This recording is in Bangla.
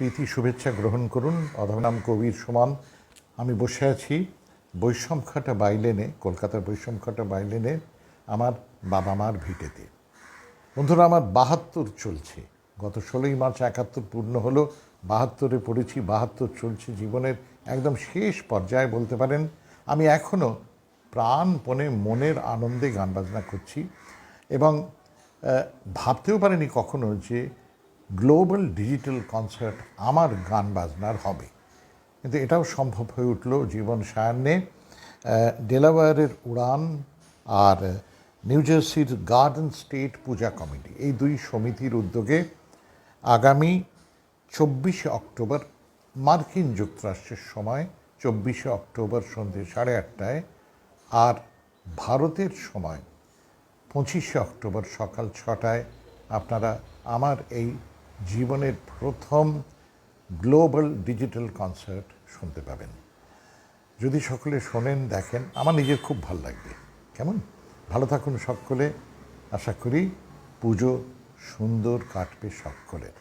প্রীতি শুভেচ্ছা গ্রহণ করুন। অধমনাম কবির সমান আমি বসে আছি বৈষমঘাটা বাইলেনে, কলকাতার বৈষমঘাটা বাইলেনে আমার বাবা মার ভিটেতে। বন্ধুরা, আমার ৭২ চলছে। গত ১৬ই মার্চ ৭১ পূর্ণ হলো, ৭২-এ পড়েছি, ৭২ চলছে জীবনের একদম শেষ পর্যায়ে বলতে পারেন। আমি এখনও প্রাণপণে মনের আনন্দে গান বাজনা করছি এবং ভাবতেও পারিনি কখনো যে গ্লোবাল ডিজিটাল কনসার্ট আমার গান বাজনার হবে, কিন্তু এটাও সম্ভব হয়ে উঠল জীবন সায়ান্নে। ডেলাওয়্যারের উড়ান আর নিউ জার্সির গার্ডেন স্টেট পূজা কমিটি, এই দুই সমিতির উদ্যোগে আগামী ২৪শে অক্টোবর মার্কিন যুক্তরাষ্ট্রের সময় ২৪শে অক্টোবর সন্ধ্যে ৮:৩০ আর ভারতের সময় ২৫শে অক্টোবর সকাল ৬টায় আপনারা আমার এই জীবনের প্রথম গ্লোবাল ডিজিটাল কনসার্ট শুনতে পাবেন। যদি সকলে শোনেন, দেখেন, আমার নিজের খুব ভালো লাগবে। কেমন? ভালো থাকুন সকলে। আশা করি পুজো সুন্দর কাটবে সকলের।